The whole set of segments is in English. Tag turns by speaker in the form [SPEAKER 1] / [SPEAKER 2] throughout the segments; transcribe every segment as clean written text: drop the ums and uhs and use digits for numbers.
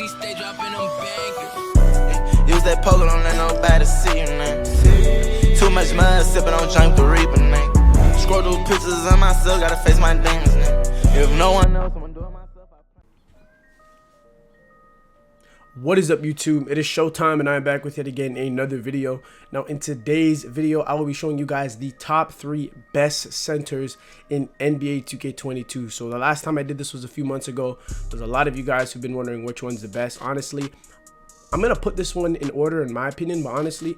[SPEAKER 1] he stay dropping them bangers.
[SPEAKER 2] Use that poker, don't let nobody see you, man. Too much mud, sipping on junk to reap, man. Scroll through pictures of myself, gotta face my demons, man. If no one knows, I'm doing myself.
[SPEAKER 3] What is up, YouTube? It is Showtime and I am back with yet again another video. Now in today's video I will be showing you guys the top 3 best centers in NBA 2K22. So the last time I did this was a few months ago. There's a lot of you guys who've been wondering which one's the best. Honestly, I'm gonna put this one in order in my opinion, but honestly,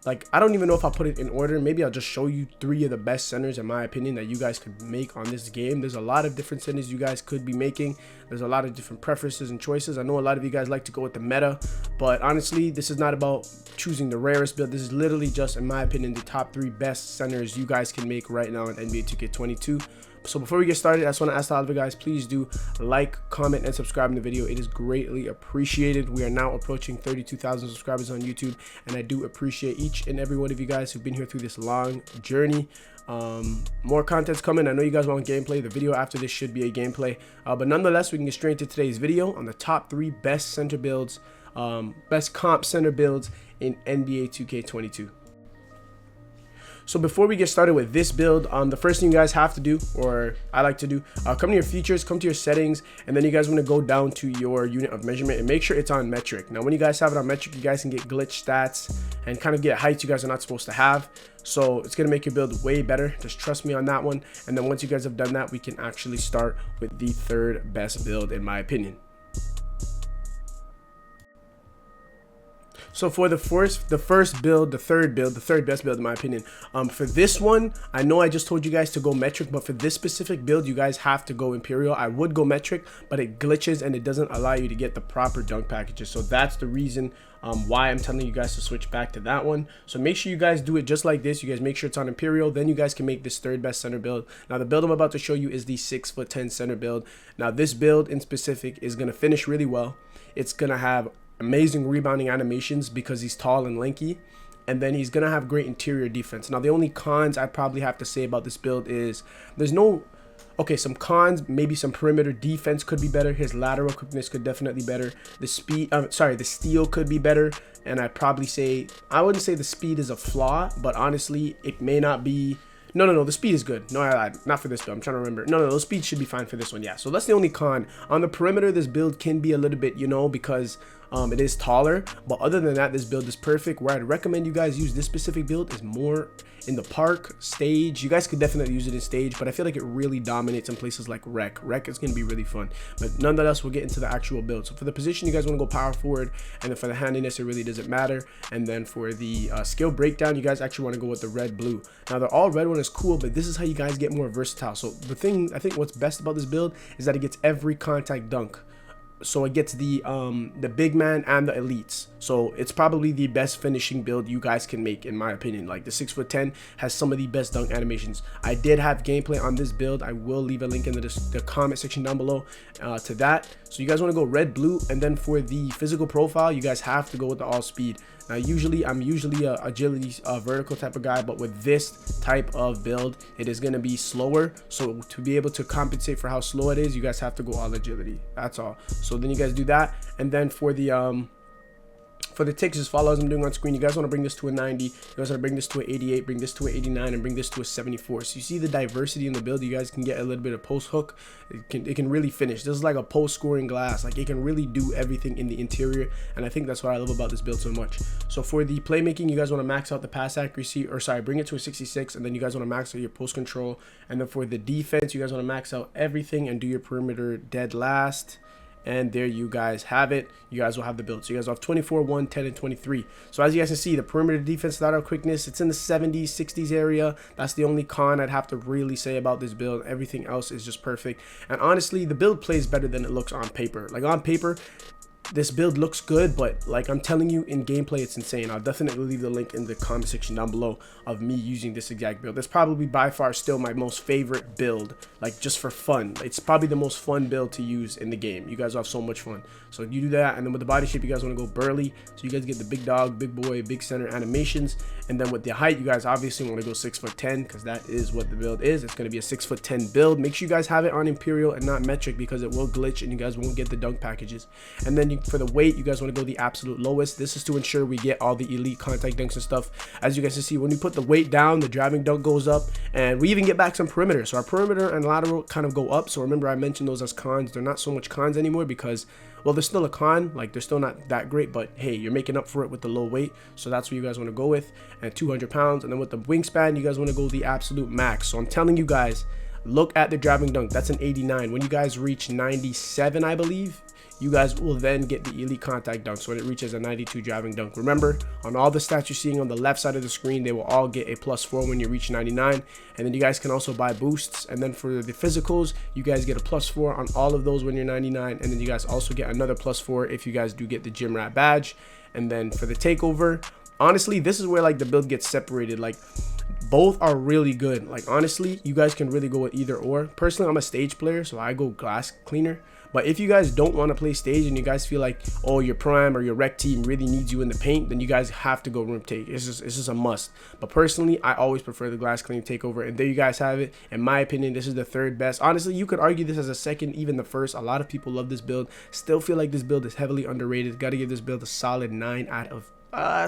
[SPEAKER 3] like, I don't even know if I'll put it in order. Maybe I'll just show you 3 of the best centers in my opinion that you guys could make on this game. There's a lot of different centers you guys could be making. There's a lot of different preferences and choices. I know a lot of you guys like to go with the meta, but honestly, this is not about choosing the rarest build. This is literally just, in my opinion, the top 3 best centers you guys can make right now in NBA 2K22. So before we get started, I just want to ask all of you guys, please do like, comment, and subscribe in the video. It is greatly appreciated. We are now approaching 32,000 subscribers on YouTube, and I do appreciate each and every one of you guys who've been here through this long journey. More content's coming. I know you guys want gameplay. The video after this should be a gameplay, but nonetheless, we can get straight into today's video on the top 3 best center builds, best comp center builds in NBA 2K22. So before we get started with this build, the first thing you guys have to do, or I like to do, come to your features, come to your settings, and then you guys want to go down to your unit of measurement and make sure it's on metric. Now when you guys have it on metric, you guys can get glitch stats and kind of get heights you guys are not supposed to have. So it's going to make your build way better. Just trust me on that one. And then once you guys have done that, we can actually start with the 3rd best build in my opinion. So for the third best build in my opinion, for this one, I know I just told you guys to go metric, but for this specific build, you guys have to go imperial. I would go metric, but it glitches and it doesn't allow you to get the proper dunk packages. So that's the reason why I'm telling you guys to switch back to that one. So make sure you guys do it just like this. You guys make sure it's on imperial, then you guys can make this 3rd best center build. Now the build I'm about to show you is the 6'10" center build. Now this build in specific is going to finish really well. It's going to have amazing rebounding animations because he's tall and lanky, and then he's gonna have great interior defense. Now the only cons I probably have to say about this build is some cons, maybe some perimeter defense could be better. His lateral quickness could definitely be better. The steal could be better, and I wouldn't say the speed is a flaw, but honestly it may not be. No, the speed is good. No, I lied. Not for this build. I'm trying to remember. No, the speed should be fine for this one. Yeah, so that's the only con. On the perimeter, this build can be a little bit, because it is taller. But other than that, this build is perfect. Where I'd recommend you guys use this specific build is more in the park, stage. You guys could definitely use it in stage, but I feel like it really dominates in places like rec. Rec is going to be really fun. But nonetheless, we'll get into the actual build. So for the position, you guys want to go power forward, and then for the handiness, it really doesn't matter. And then for the skill breakdown, you guys actually want to go with the red blue. Now the all red one is cool, but this is how you guys get more versatile. So the thing I think what's best about this build is that it gets every contact dunk. So it gets the big man and the elites. So it's probably the best finishing build you guys can make in my opinion. Like the 6'10" has some of the best dunk animations. I did have gameplay on this build. I will leave a link in the comment section down below to that. So you guys want to go red blue, and then for the physical profile, you guys have to go with the all speed. Now I'm usually a agility vertical type of guy, but with this type of build, it is going to be slower. So to be able to compensate for how slow it is, you guys have to go all agility. That's all. So then you guys do that, and then for the ticks, just follow as I'm doing on screen. You guys want to bring this to a 90. You guys want to bring this to an 88, bring this to an 89, and bring this to a 74. So you see the diversity in the build. You guys can get a little bit of post hook. It can really finish. This is like a post scoring glass. Like it can really do everything in the interior, and I think that's what I love about this build so much. So for the playmaking, you guys want to max out the pass accuracy, or sorry, bring it to a 66, and then you guys want to max out your post control. And then for the defense, you guys want to max out everything and do your perimeter dead last. And there you guys have it. You guys will have the build. So you guys will have 24, 1, 10, and 23. So as you guys can see, the perimeter defense lateral quickness, it's in the 70s, 60s area. That's the only con I'd have to really say about this build. Everything else is just perfect. And honestly, the build plays better than it looks on paper. Like on paper, this build looks good, but like I'm telling you, in gameplay it's insane. I'll definitely leave the link in the comment section down below of me using this exact build. That's probably by far still my most favorite build, like just for fun. It's probably the most fun build to use in the game. You guys will have so much fun. So you do that, and then with the body shape, you guys want to go burly, so you guys get the big dog, big boy, big center animations. And then with the height, you guys obviously want to go 6'10", because that is what the build is. It's going to be a 6'10" build. Make sure you guys have it on imperial and not metric, because it will glitch and you guys won't get the dunk packages. And then you for the weight, you guys want to go the absolute lowest. This is to ensure we get all the elite contact dunks and stuff. As you guys can see, when you put the weight down, the driving dunk goes up, and we even get back some perimeter. So our perimeter and lateral kind of go up. So remember, I mentioned those as cons. They're not so much cons anymore because, well, they're still a con. Like, they're still not that great, but hey, you're making up for it with the low weight. So that's what you guys want to go with, and 200 pounds. And then with the wingspan, you guys want to go the absolute max. So I'm telling you guys, look at the driving dunk. That's an 89. When you guys reach 97, I believe, you guys will then get the elite contact dunk. So when it reaches a 92 driving dunk, remember, on all the stats you're seeing on the left side of the screen, they will all get a +4 when you reach 99. And then you guys can also buy boosts. And then for the physicals, you guys get a +4 on all of those when you're 99. And then you guys also get another +4 if you guys do get the gym rat badge. And then for the takeover, honestly, this is where like the build gets separated. Like, both are really good. Like, honestly, you guys can really go with either or. Personally, I'm a stage player, so I go glass cleaner. But if you guys don't want to play stage and you guys feel like, oh, your prime or your rec team really needs you in the paint, then you guys have to go room take. It's just a must. But personally, I always prefer the glass clean takeover. And there you guys have it. In my opinion, this is the third best. Honestly, you could argue this as a second, even the first. A lot of people love this build. Still feel like this build is heavily underrated. Got to give this build a solid 9 out of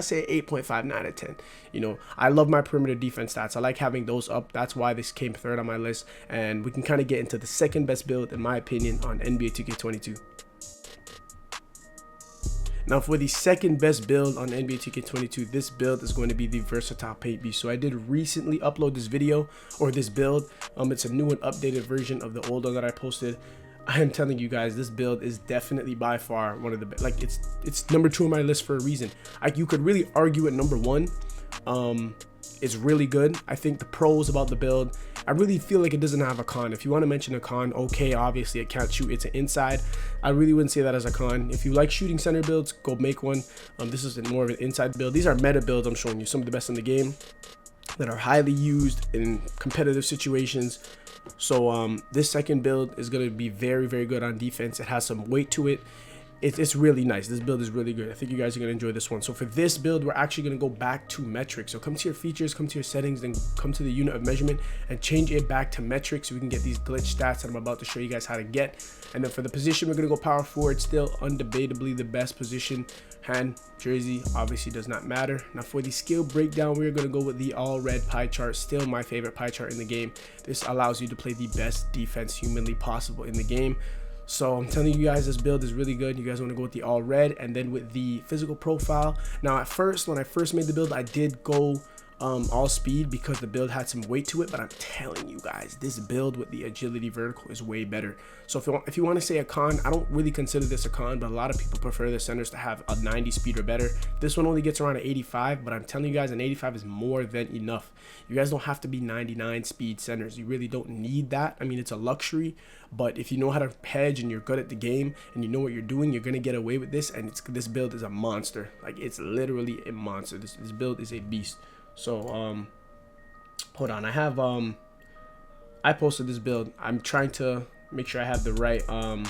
[SPEAKER 3] say 8.5, 9 out of 10. You know, I love my perimeter defense stats. I like having those up. That's why this came third on my list. And we can kind of get into the second best build, in my opinion, on NBA 2K22. Now for the second best build on NBA 2K22, this build is going to be the versatile paint beast. So I did recently upload this video, or this build. It's a new and updated version of the old one that I posted. I am telling you guys, this build is definitely by far one of the best. Like, it's number 2 on my list for a reason. Like, you could really argue at number 1. It's really good. I think the pros about the build, I really feel like it doesn't have a con. If you want to mention a con, okay, obviously it can't shoot, it's an inside. I really wouldn't say that as a con. If you like shooting center builds, go make one. This is more of an inside build. These are meta builds. I'm showing you some of the best in the game that are highly used in competitive situations. So this second build is going to be very, very good on defense. It has some weight to it. It's really nice. This build is really good. I think you guys are going to enjoy this one. So for this build, we're actually going to go back to metric. So come to your features, come to your settings, then come to the unit of measurement and change it back to metric so we can get these glitch stats that I'm about to show you guys how to get. And then for the position, we're going to go power forward. Still undebatably the best position. Hand, jersey, obviously does not matter. Now for the skill breakdown, we're going to go with the all red pie chart. Still my favorite pie chart in the game. This allows you to play the best defense humanly possible in the game. So I'm telling you guys, this build is really good. You guys want to go with the all red, and then with the physical profile. Now at first, when I first made the build, I did go all speed because the build had some weight to it, but I'm telling you guys, this build with the agility vertical is way better. So if you want to say a con, I don't really consider this a con, but a lot of people prefer the centers to have a 90 speed or better. This one only gets around an 85, but I'm telling you guys, an 85 is more than enough. You guys don't have to be 99 speed centers. You really don't need that. I mean, it's a luxury, but if you know how to hedge and you're good at the game and you know what you're doing, you're gonna get away with this. And this build is a monster. Like, it's literally a monster. This build is a beast. So hold on, I posted this build. I'm trying to make sure I have the right I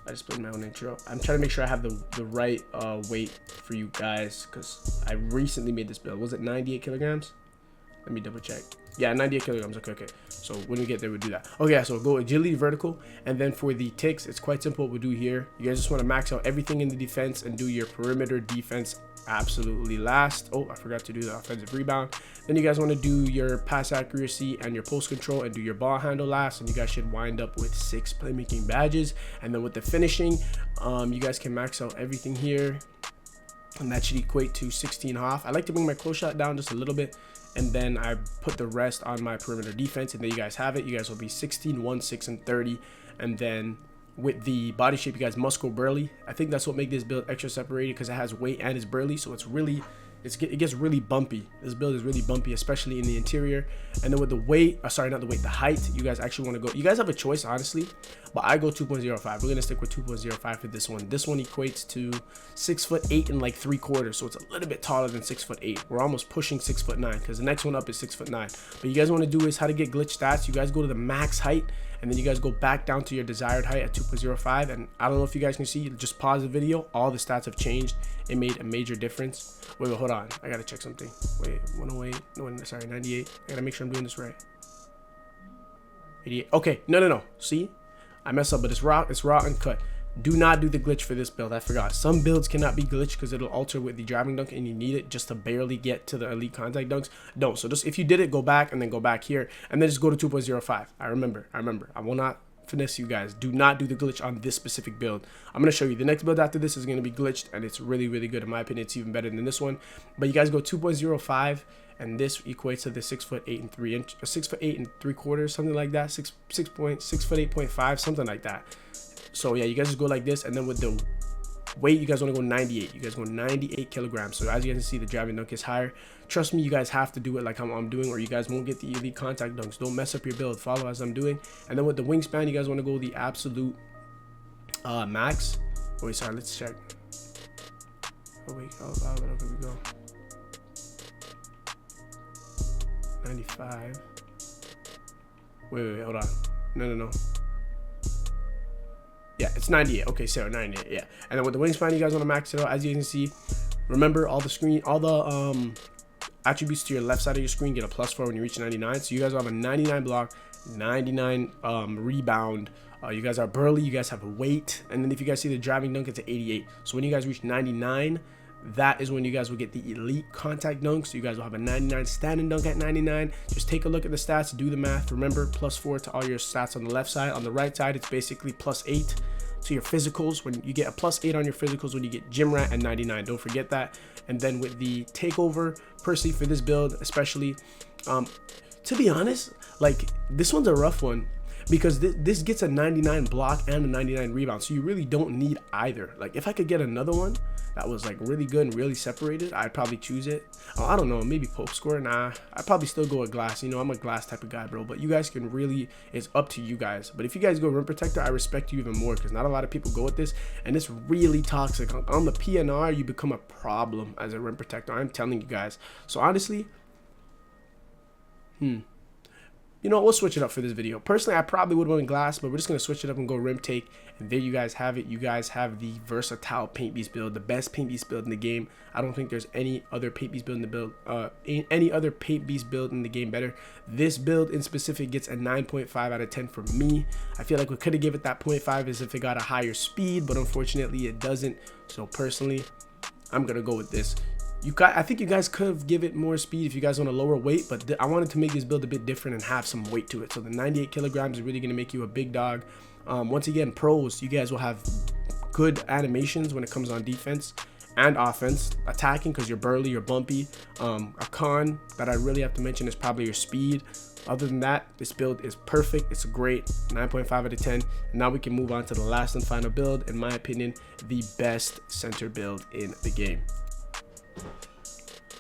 [SPEAKER 3] just put in my own intro. I'm trying to make sure I have the right weight for you guys, because I recently made this build. Was it 98 kilograms? Let me double check. Yeah, 98 kilograms. Okay. So when we get there, we'll do that. Okay, so go agility vertical, and then for the ticks, it's quite simple. What we'll do here, you guys just want to max out everything in the defense and do your perimeter defense absolutely last. Oh, I forgot to do the offensive rebound. Then you guys want to do your pass accuracy and your post control and do your ball handle last, and you guys should wind up with 6 playmaking badges. And then with the finishing, you guys can max out everything here, and that should equate to 16.5. I like to bring my close shot down just a little bit, and then I put the rest on my perimeter defense, and there you guys have it. You guys will be 16, 1, 6, and 30. And then with the body shape, you guys must go burly. I think that's what makes this build extra separated, because it has weight and it's burly, so it's really it gets really bumpy. This build is really bumpy, especially in the interior. And then with the weight, sorry, not the weight, the height, you guys actually want to go, you guys have a choice, honestly, but I go 2.05. We're gonna stick with 2.05 for this one. This one equates to 6'8" and like 3/4, so it's a little bit taller than 6'8". We're almost pushing 6'9", because the next one up is 6'9". But you guys want to do is how to get glitch stats. You guys go to the max height, and then you guys go back down to your desired height at 2.05. And I don't know if you guys can see, just pause the video, all the stats have changed. It made a major difference. Wait, hold on, I gotta check something. Wait, 108, no, sorry, 98. I gotta make sure I'm doing this right. 88. Okay, no, see, I messed up, but it's raw uncut. Do not do the glitch for this build. I forgot. Some builds cannot be glitched because it'll alter with the driving dunk and you need it just to barely get to the elite contact dunks. Don't. So just if you did it, go back and then go back here and then just go to 2.05. I remember. I will not finesse you guys. Do not do the glitch on this specific build. I'm going to show you. The next build after this is going to be glitched and it's really, really good. In my opinion, it's even better than this one. But you guys go 2.05 and this equates to the 6'8" and 3 inch, 6'8" and 3/4, something like that. 6'8.5", something like that. So yeah, you guys just go like this, and then with the weight, you guys want to go 98. You guys go 98 kilograms. So as you guys can see, the driving dunk is higher. Trust me, you guys have to do it like I'm doing, or you guys won't get the elite contact dunks. Don't mess up your build. Follow as I'm doing. And then with the wingspan, you guys want to go the absolute max. Oh wait, sorry, let's check. Oh wait, here we go. 95. Wait, hold on. No. Yeah, it's 98. Okay, so 98. Yeah, and then with the wingspan, you guys want to max it out. As you can see, remember all the attributes to your left side of your screen get a +4 when you reach 99. So you guys will have a 99 block, 99 rebound. You guys are burly. You guys have a weight, and then if you guys see the driving dunk, it's at 88. So when you guys reach 99, that is when you guys will get the elite contact dunk. So you guys will have a 99 standing dunk at 99. Just take a look at the stats, do the math. Remember, +4 to all your stats on the left side. On the right side, it's basically +8 to your physicals. When you get a +8 on your physicals, when you get gym rat at 99, don't forget that. And then with the takeover, personally for this build, especially, to be honest, like this one's a rough one, because this gets a 99 block and a 99 rebound, so you really don't need either. Like if I could get another one that was like really good and really separated, I'd probably choose it. I don't know, maybe poke score. Nah, I'd probably still go with glass. You know, I'm a glass type of guy, bro, but you guys can really, it's up to you guys. But if you guys go rim protector, I respect you even more, because not a lot of people go with this, and it's really toxic. On the PNR, you become a problem as a rim protector, I'm telling you guys. So honestly, you know what, we'll switch it up for this video. Personally, I probably would have went glass, but we're just going to switch it up and go rim take. And there you guys have it. You guys have the versatile paint beast build, the best paint beast build in the game. I don't think there's any other paint beast build in the build, any other paint beast build in the game better. This build in specific gets a 9.5 out of 10 for me. I feel like we could have given it that 0.5 as if it got a higher speed, but unfortunately it doesn't. So personally, I'm going to go with this. I think you guys could have give it more speed if you guys want a lower weight, but I wanted to make this build a bit different and have some weight to it. So the 98 kilograms is really going to make you a big dog. Once again, pros, you guys will have good animations when it comes on defense and offense. Attacking, because you're burly, you're bumpy. A con that I really have to mention is probably your speed. Other than that, this build is perfect. It's a great 9.5 out of 10. And now we can move on to the last and final build. In my opinion, the best center build in the game.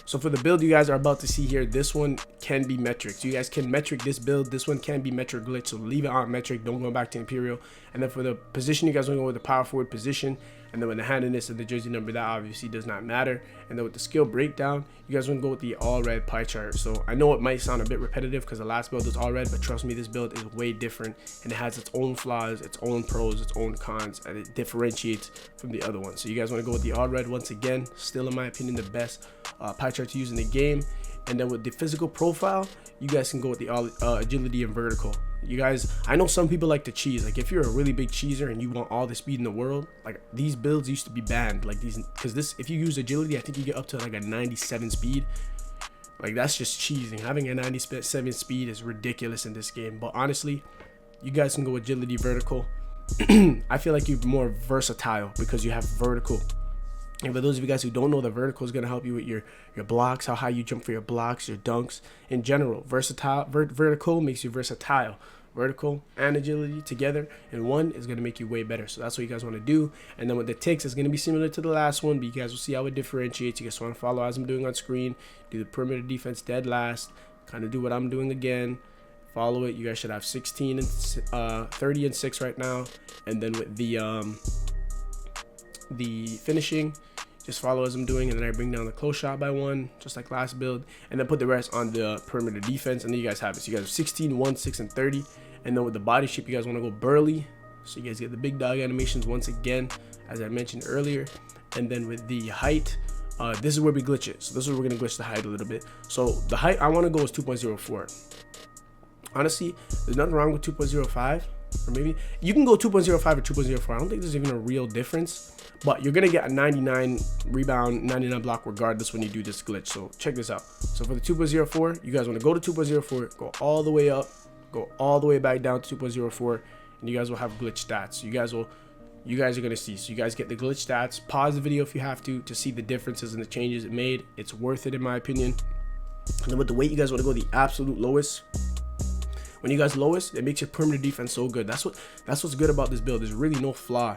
[SPEAKER 3] So for the build you guys are about to see here, this one can be metric. So you guys can metric this build. This one can be metric glitch, so leave it on metric. Don't go back to Imperial. And then for the position, you guys want to go with the power forward position. And then with the handedness and the jersey number, that obviously does not matter. And then with the skill breakdown, you guys want to go with the all red pie chart. So I know it might sound a bit repetitive because the last build was all red, but trust me, this build is way different, and it has its own flaws, its own pros, its own cons, and it differentiates from the other one. So you guys want to go with the all red once again. Still, in my opinion, the best pie chart to use in the game. And then with the physical profile, you guys can go with the agility and vertical. You guys, I know some people like to cheese. Like if you're a really big cheeser and you want all the speed in the world, like these builds used to be banned. Like these, because this, if you use agility, I think you get up to like a 97 speed. Like that's just cheesing. Having a 97 speed is ridiculous in this game. But honestly, you guys can go agility, vertical. I feel like you're more versatile because you have vertical. And for those of you guys who don't know, the vertical is going to help you with your blocks, how high you jump for your blocks, your dunks in general. Vertical makes you versatile. Vertical and agility together in one is going to make you way better. So that's what you guys want to do. And then with the ticks, it's going to be similar to the last one, but you guys will see how it differentiates. You guys want to follow as I'm doing on screen. Do the perimeter defense dead last. Kind of do what I'm doing again. Follow it. You guys should have 16 and 30 and 6 right now. And then with the finishing, just follow as I'm doing, and then I bring down the close shot by 1, just like last build, and then put the rest on the perimeter defense. And then you guys have it. So you guys have 16, 1, 6, and 30. And then with the body shape, you guys want to go burly, so you guys get the big dog animations once again, as I mentioned earlier. And then with the height, this is where we glitch it. So this is where we're gonna glitch the height a little bit. So the height I want to go is 2.04. Honestly, there's nothing wrong with 2.05. or maybe you can go 2.05 or 2.04. I don't think there's even a real difference, but you're gonna get a 99 rebound, 99 block regardless when you do this glitch. So check this out. So for the 2.04, you guys want to go to 2.04, go all the way up, go all the way back down to 2.04, and you guys will have glitch stats. You guys are gonna see. So you guys get the glitch stats. Pause the video if you have to see the differences and the changes it made. It's worth it in my opinion. And then with the weight, you guys want to go the absolute lowest. When you guys lowest, it makes your perimeter defense so good. That's what's good about this build. There's really no flaw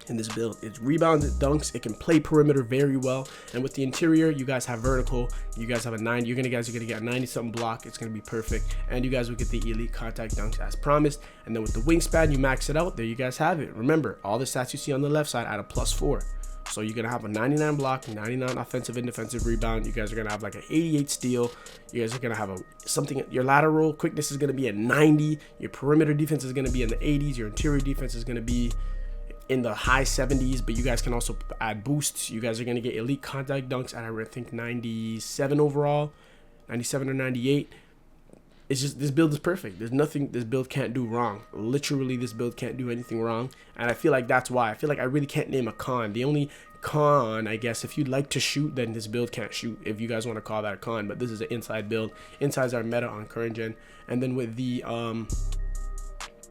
[SPEAKER 3] in this build. It rebounds, it dunks, it can play perimeter very well. And with the interior, you guys have vertical, you guys have a 90. You guys are gonna get a 90 something block. It's gonna be perfect, and you guys will get the elite contact dunks as promised. And then with the wingspan, you max it out. There you guys have it. Remember, all the stats you see on the left side add a +4. So you're gonna have a 99 block, 99 offensive and defensive rebound. You guys are gonna have like an 88 steal. You guys are gonna have your lateral quickness is gonna be at 90. Your perimeter defense is gonna be in the 80s. Your interior defense is gonna be in the high 70s, but you guys can also add boosts. You guys are gonna get elite contact dunks at I think 97 overall, 97 or 98. It's just, this build is perfect. There's nothing this build can't do wrong. Literally, this build can't do anything wrong, and I feel like that's why. I feel like I really can't name a con. The only con, I guess, if you'd like to shoot, then this build can't shoot, if you guys want to call that a con. But this is an inside build. Insides are meta on current gen. And then with the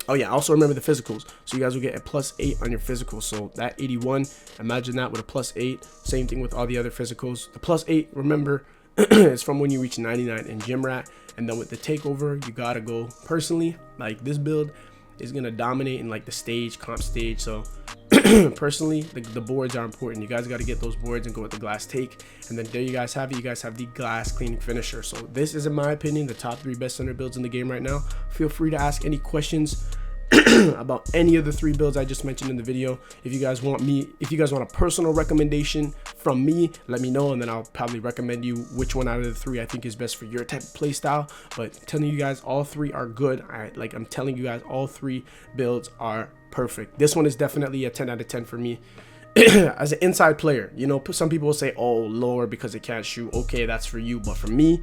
[SPEAKER 3] oh yeah, also remember the physicals. So you guys will get a +8 on your physicals. So that 81, imagine that with a +8. Same thing with all the other physicals. The +8, remember, is from when you reach 99 in Gym Rat. And then with the takeover, you gotta go. Personally, like, this build is gonna dominate in like the stage, comp stage. So personally, the boards are important. You guys got to get those boards and go with the glass take. And then there you guys have it. You guys have the glass cleaning finisher. So this is, in my opinion, the top 3 best center builds in the game right now. Feel free to ask any questions about any of the 3 builds I just mentioned in the video. If you guys want a personal recommendation from me, let me know, and then I'll probably recommend you which one out of the 3 I think is best for your type of play style. But telling you guys, all 3 are good. I'm telling you guys, all 3 builds are perfect. This one is definitely a 10 out of 10 for me. As an inside player, you know, some people will say, oh, lower because it can't shoot. Okay, that's for you, but for me,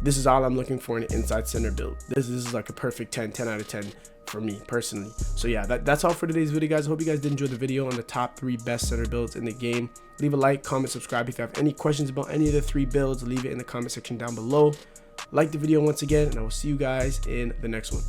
[SPEAKER 3] this is all I'm looking for in an inside center build. This is like a perfect 10 out of 10 for me personally. So yeah, that's all for today's video, guys. I hope you guys did enjoy the video on the top 3 best center builds in the game. Leave a like, comment, subscribe. If you have any questions about any of the 3 builds, leave it in the comment section down below. Like the video once again, and I will see you guys in the next one.